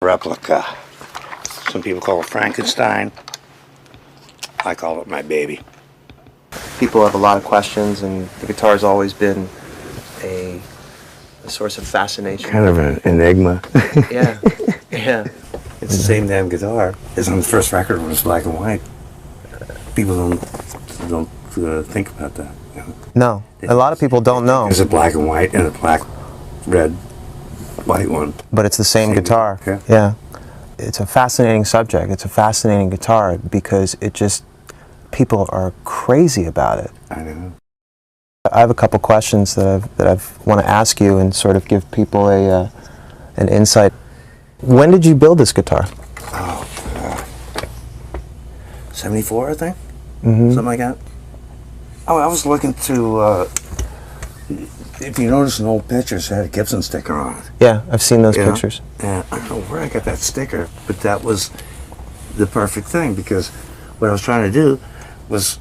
Replica. Some people call it Frankenstein. I call it my baby. People have a lot of questions, and the guitar's always been a source of fascination. Kind of an enigma. Yeah, yeah. It's the same damn guitar as on the first record when it was black and white. People don't think about that. You know? No, a lot of people don't know. There's a black and white and a black, red, white one. But it's the same guitar. Yeah. It's a fascinating subject. It's a fascinating guitar because it just, people are crazy about it. I know. I have a couple questions that I want to ask you and sort of give people an insight. When did you build this guitar? Oh, 74, I think? Mm-hmm. Something like that. Oh, I was looking to, if you notice in old pictures, it had a Gibson sticker on it. Yeah, I've seen those pictures. And I don't know where I got that sticker, but that was the perfect thing, because what I was trying to do was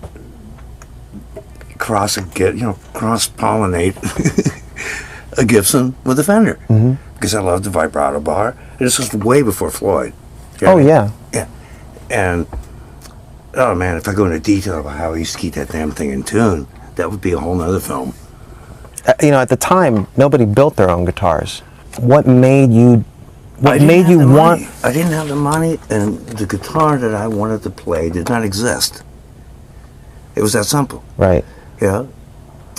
cross-pollinate a Gibson with a Fender. Mm-hmm. Because I loved the vibrato bar. And this was way before Floyd. Oh, yeah. Yeah. And, oh man, if I go into detail about how I used to keep that damn thing in tune, that would be a whole nother film. You know, at the time, nobody built their own guitars. What made you want? I didn't have the money, and the guitar that I wanted to play did not exist. It was that simple. Right. Yeah.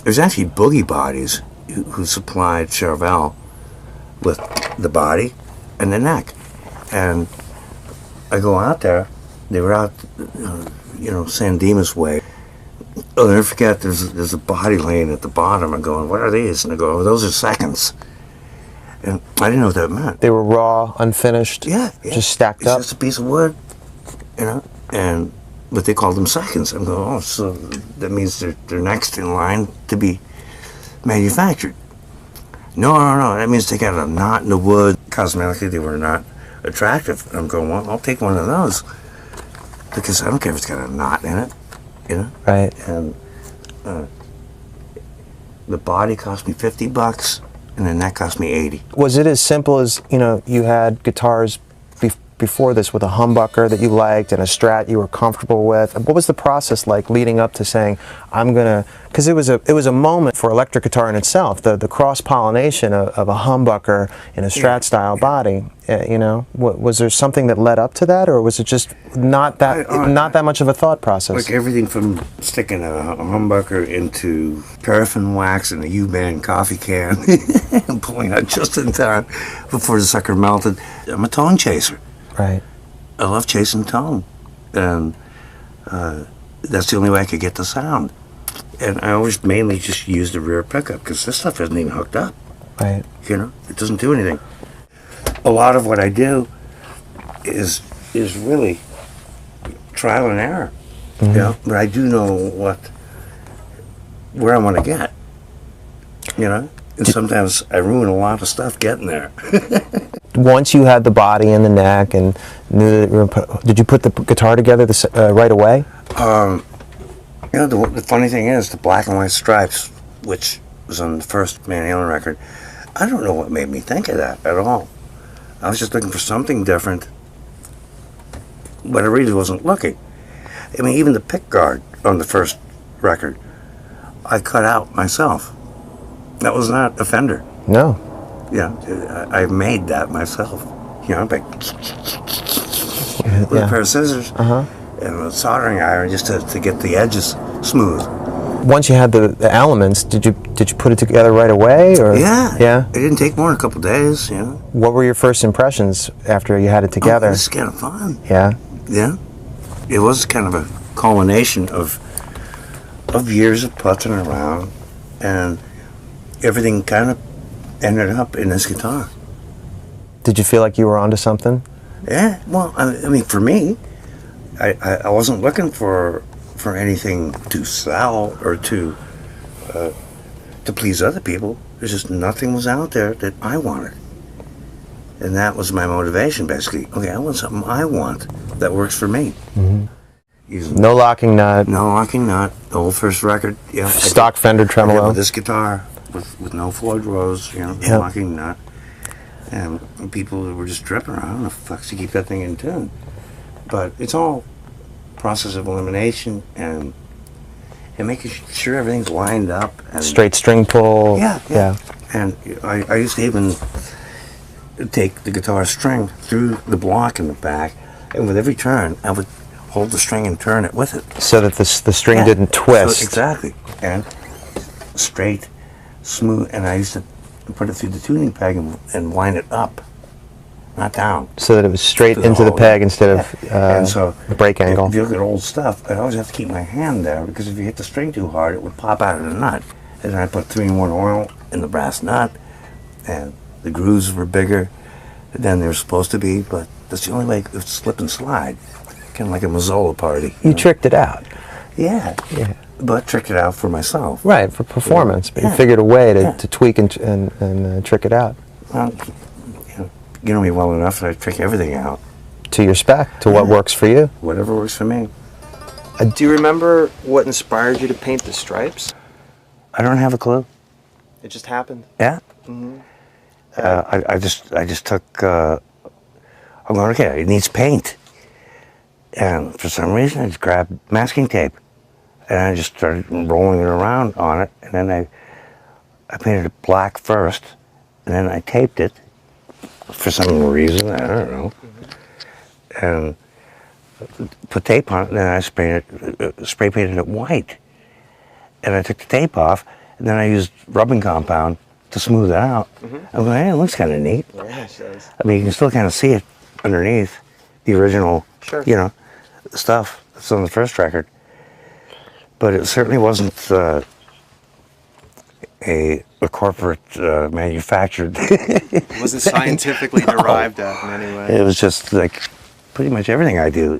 There's actually Boogie Bodies who supplied Charvel with the body and the neck. And I go out there, they were out, San Dimas way. I'll never forget, there's a body laying at the bottom. I'm going, what are these? And I go, oh, those are seconds. And I didn't know what that meant. They were raw, unfinished, just stacked up? It's just a piece of wood, but they called them seconds. I'm going, oh, so that means they're next in line to be manufactured. No, that means they got a knot in the wood. Cosmetically, they were not attractive. I'm going, well, I'll take one of those, because I don't care if it's got a knot in it. Right. And the body cost me $50, and the neck cost me $80. Was it as simple as, you had guitars before this with a humbucker that you liked and a strat you were comfortable with? What was the process like leading up to saying, I'm gonna, because it was a moment for electric guitar in itself, the cross-pollination of a humbucker in a strat style body. Was there something that led up to that, or was it just not that much of a thought process? Like everything from sticking a humbucker into paraffin wax in a U-band coffee can and pulling out just in time before the sucker melted. I'm a tone chaser. Right. I love chasing tone, and that's the only way I could get the sound. And I always mainly just use the rear pickup, because this stuff isn't even hooked up. Right. It doesn't do anything. A lot of what I do is really trial and error. Mm-hmm. But I do know where I want to get. And sometimes I ruin a lot of stuff getting there. Once you had the body and the neck and knew that did you put the guitar together right away? The funny thing is, the black and white stripes, which was on the first Van Halen record, I don't know what made me think of that at all. I was just looking for something different, but I really wasn't looking. I mean, even the pick guard on the first record, I cut out myself. That was not a Fender. No. Yeah, I made that myself. With a pair of scissors and a soldering iron just to get the edges smooth. Once you had the elements, did you put it together right away, or? Yeah. It didn't take more than a couple days. What were your first impressions after you had it together? It was kind of fun. Yeah. Yeah. It was kind of a culmination of years of putzing around, and everything kind of ended up in this guitar. Did you feel like you were onto something? Yeah. Well, I mean, for me, I wasn't looking for anything to sell or to please other people. There's just nothing was out there that I wanted, and that was my motivation, basically. Okay, I want something I want that works for me. Mm-hmm. No locking nut. No locking nut. The whole first record. Yeah. Stock Fender tremolo. With this guitar, with no Floyd Rose. No locking nut. And people were just dripping around. How the fuck to keep that thing in tune? But it's all process of elimination and making sure everything's lined up. And Straight string pull. Yeah. And I used to even take the guitar string through the block in the back, and with every turn, I would hold the string and turn it with it. So that the string didn't twist. So, exactly. And straight, smooth, and I used to put it through the tuning peg and line it up, not down. So that it was straight into the peg instead of and so break angle. If you look at old stuff, I always have to keep my hand there, because if you hit the string too hard, it would pop out of the nut. And then I put 3-in-1 oil in the brass nut, and the grooves were bigger than they were supposed to be, but that's the only way it would slip and slide, kind of like a Mazzola party. You tricked it out. Yeah. But tricked it out for myself. Right, for performance, but you figured a way to tweak and trick it out. Well, you know me well enough that I trick everything out. To your spec, to what works for you. Whatever works for me. Do you remember what inspired you to paint the stripes? I don't have a clue. It just happened? Yeah? I just took, I'm going, okay, it needs paint. And for some reason, I just grabbed masking tape. And I just started rolling it around on it. And then I painted it black first. And then I taped it for some reason, I don't know. And put tape on it, and then I spray painted it white. And I took the tape off, and then I used rubbing compound to smooth it out. I'm going, hey, it looks kind of neat. Yeah, it does. I mean, you can still kind of see it underneath the original, stuff that's on the first record. But it certainly wasn't a corporate manufactured. It wasn't scientifically derived at in any way. It was just like pretty much everything I do.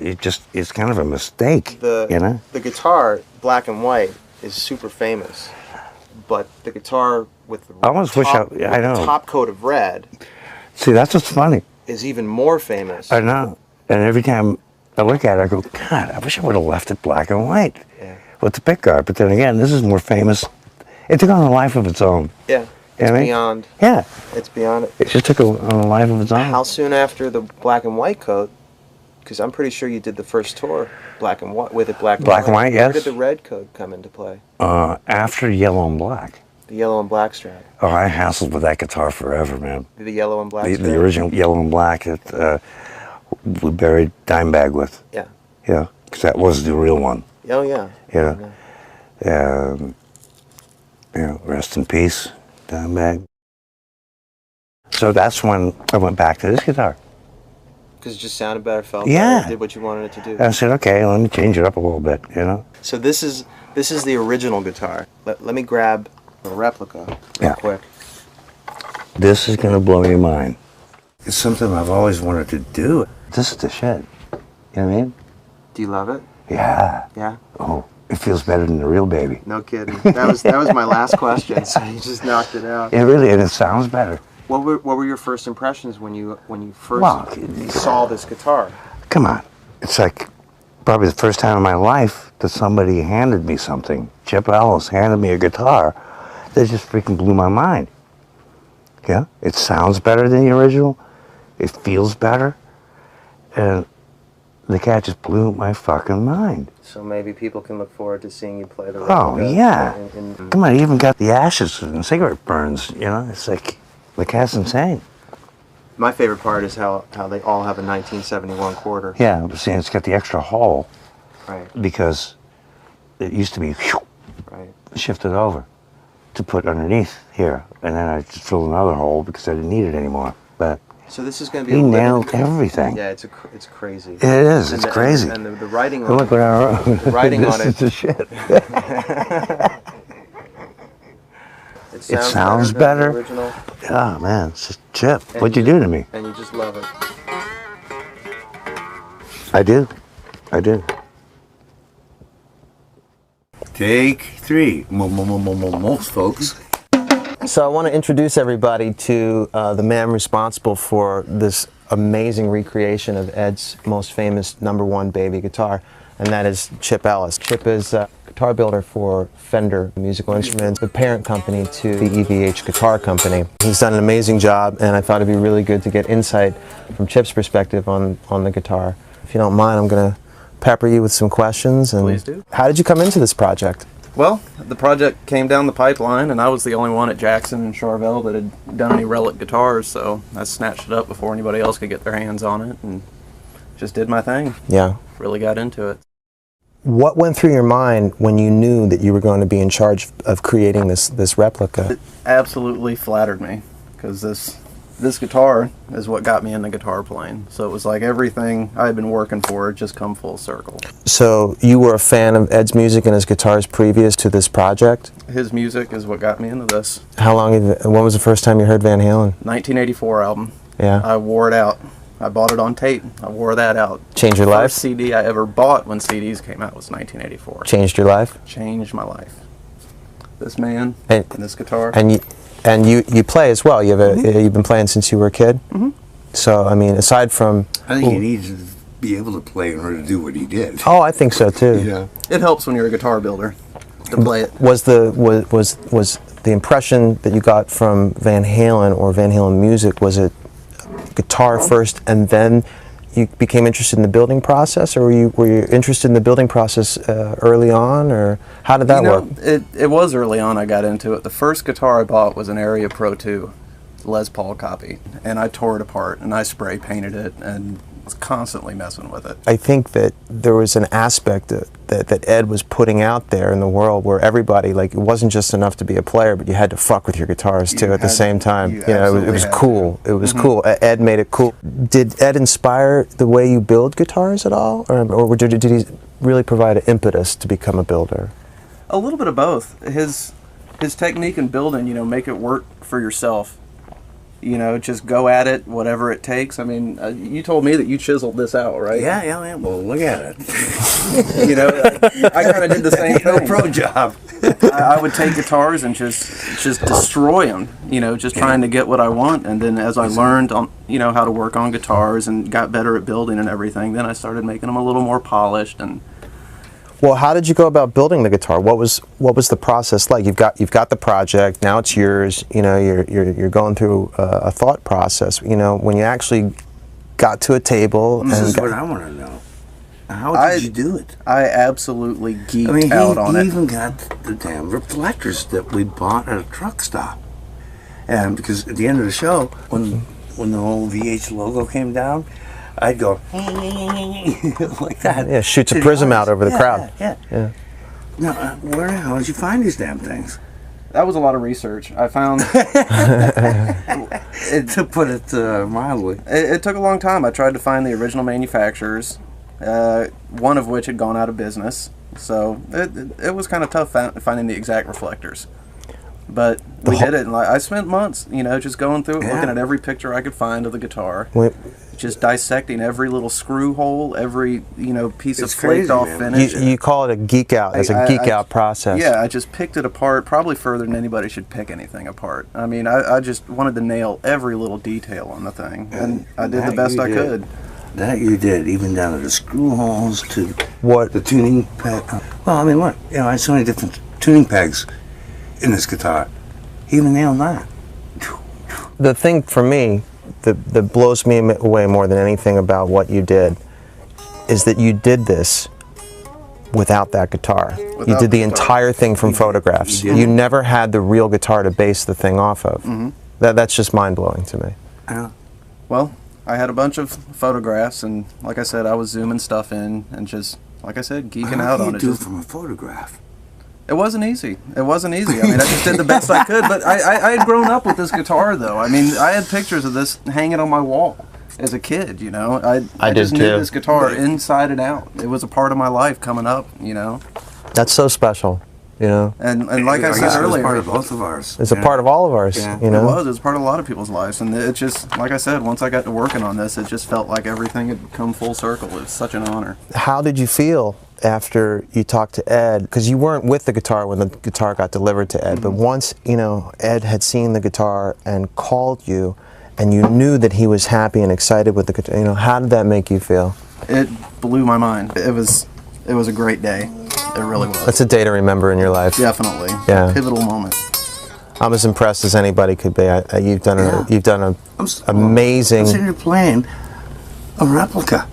It's kind of a mistake. The guitar, black and white, is super famous, but the guitar with the top coat of red. See, that's what's funny. Is even more famous. I know, and every time I look at it, I go, God, I wish I would have left it black and white with the pickguard. But then again, this is more famous. It took on a life of its own. Yeah, it's beyond. Yeah, it's beyond it. It just took on a life of its own. How soon after the black and white coat? Because I'm pretty sure you did the first tour black and white with it black and white. Yes. Where did the red coat come into play? After Yellow and Black. The Yellow and Black Strat. Oh, I hassled with that guitar forever, man. The Yellow and Black Strat. The original Yellow and Black that we buried Dimebag with. Yeah. Yeah, because that was the real one. Oh yeah. Rest in peace, Dimebag. So that's when I went back to this guitar. Because it just sounded better, felt better, better, did what you wanted it to do. And I said, okay, let me change it up a little bit, So this is the original guitar. Let me grab the replica real quick. This is going to blow your mind. It's something I've always wanted to do. This is the shit. You know what I mean? Do you love it? Yeah. Yeah? Oh, it feels better than the real baby. No kidding. That was my last question, so you just knocked it out. Yeah, really, and it sounds better. What were your first impressions when you first saw this guitar? Come on. It's like probably the first time in my life that somebody handed me something. Chip Ellis handed me a guitar that just freaking blew my mind. Yeah? It sounds better than the original. It feels better. And the cat just blew my fucking mind. So maybe people can look forward to seeing you play the replica. Oh, yeah. Come on, you even got the ashes and cigarette burns, It's like, the cat's insane. My favorite part is how they all have a 1971 quarter. Yeah, but see, it's got the extra hole. Right. Because it used to be shifted over to put underneath here. And then I just filled another hole because I didn't need it anymore. But so this is going to be he nailed everything. Yeah, it's crazy. It is. It's crazy. And the writing on look what I wrote. The writing on it. This is the shit. It sounds better. Than the original. Oh man, it's just Chip. What'd you do to me? And you just love it. I do. Take 3. Most folks. So I want to introduce everybody to the man responsible for this amazing recreation of Ed's most famous #1 baby guitar, and that is Chip Ellis. Chip is guitar builder for Fender Musical Instruments, the parent company to the EVH Guitar Company. He's done an amazing job, and I thought it'd be really good to get insight from Chip's perspective on the guitar. If you don't mind, I'm going to pepper you with some questions. And please do. How did you come into this project? Well, the project came down the pipeline, and I was the only one at Jackson and Charvel that had done any relic guitars, so I snatched it up before anybody else could get their hands on it, and just did my thing. Yeah. Really got into it. What went through your mind when you knew that you were going to be in charge of creating this replica? It absolutely flattered me, because this guitar is what got me into guitar playing. So it was like everything I had been working for had just come full circle. So you were a fan of Ed's music and his guitars previous to this project? His music is what got me into this. How long, when was the first time you heard Van Halen? 1984 album. Yeah. I wore it out. I bought it on tape. I wore that out. Changed your life? First CD I ever bought when CDs came out was 1984. Changed your life? Changed my life. This man and this guitar. And you play as well. You've been playing since you were a kid? Mm-hmm. So, I mean, aside from... I think you need to be able to play in order to do what he did. Oh, I think so too. Yeah. It helps when you're a guitar builder to play it. Was the impression that you got from Van Halen or Van Halen music, was it guitar first and then you became interested in the building process, or were you interested in the building process early on, or how did that work? It was early on I got into it. The first guitar I bought was an Area Pro 2 Les Paul copy, and I tore it apart and I spray painted it and was constantly messing with it. I think that there was an aspect that Ed was putting out there in the world where everybody, like, it wasn't just enough to be a player, but you had to fuck with your guitars too at the same time. You know, it was cool. It was cool. Ed made it cool. Did Ed inspire the way you build guitars at all, or did he really provide an impetus to become a builder? A little bit of both. His technique in building, you know, make it work for yourself. You know, just go at it, whatever it takes. I mean, you told me that you chiseled this out, right? Yeah. Well, look at it. You know, I kind of did the same thing. No pro job. I would take guitars and just destroy them. You know, just trying to get what I want. And then as I learned, you know, how to work on guitars and got better at building and everything, then I started making them a little more polished. And well, how did you go about building the guitar? What was the process like? You've got the project, now it's yours. You know, you're going through a thought process. You know, when you actually got to a table. This is what I want to know. How did you do it? I absolutely geeked out on it. He even got the damn reflectors that we bought at a truck stop. And because at the end of the show, when the whole VH logo came down, I'd go like that. Yeah, shoots a prism out over the crowd. Yeah. Now, where the hell did you find these damn things? That was a lot of research. I found to put it mildly. It took a long time. I tried to find the original manufacturers, one of which had gone out of business. So it was kind of tough finding the exact reflectors. But we did it, and I spent months, you know, just going through it, looking at every picture I could find of the guitar, just dissecting every little screw hole, every, you know, piece of flaked off finish. You call it a geek out. It's a geek out process. Yeah, I just picked it apart, probably further than anybody should pick anything apart. I mean, I just wanted to nail every little detail on the thing, and I did the best I could. That you did, even down to the screw holes, to the tuning peg. Well, I mean, what? You know, I had so many different tuning pegs in this guitar. He even nailed that. The thing for me that blows me away more than anything about what you did is that you did this without that guitar. You did the entire thing from photographs. You never had the real guitar to base the thing off of. That's just mind-blowing to me. Well, I had a bunch of photographs, and like I said, I was zooming stuff in and just, like I said, geeking out on it. How do you do from a photograph? It wasn't easy. It wasn't easy. I mean, I just did the best I could, but I had grown up with this guitar, though. I mean, I had pictures of this hanging on my wall as a kid, you know. I just knew this guitar inside and out. It was a part of my life coming up, you know. That's so special, you know. And like I said earlier, it's part of both of ours. It's a part of all of ours, you know. It was part of a lot of people's lives, and it just, like I said, once I got to working on this, it just felt like everything had come full circle. It was such an honor. How did you feel after you talked to Ed? Because you weren't with the guitar when the guitar got delivered to Ed, but once, you know, Ed had seen the guitar and called you, and you knew that he was happy and excited with the guitar, you know, how did that make you feel? It blew my mind. It was a great day. It really was. That's a day to remember in your life. Definitely. Yeah. Pivotal moment. I'm as impressed as anybody could be. You've done Yeah. you've done an I'm amazing. sitting here playing a replica,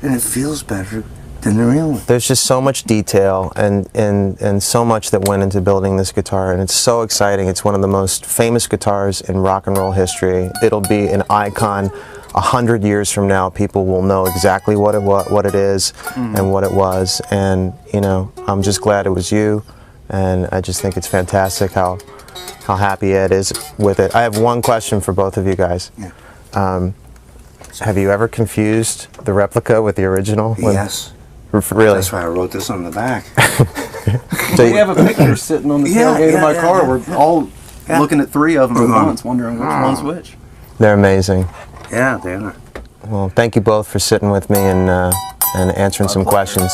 and it feels better than the real one. There's just so much detail and so much that went into building this guitar, and it's so exciting. It's one of the most famous guitars in rock and roll history. It'll be an icon. 100 years from now, people will know exactly what it is, and what it was. And you know, I'm just glad it was you, and I just think it's fantastic how happy Ed is with it. I have one question for both of you guys. Yeah. Have you ever confused the replica with the original? Yes. Really? That's why I wrote this on the back. We have a picture sitting on the tailgate of my car. We're all looking at 3 of them at once, wondering which one's which. They're amazing. Yeah, they are. Well, thank you both for sitting with me and answering some questions.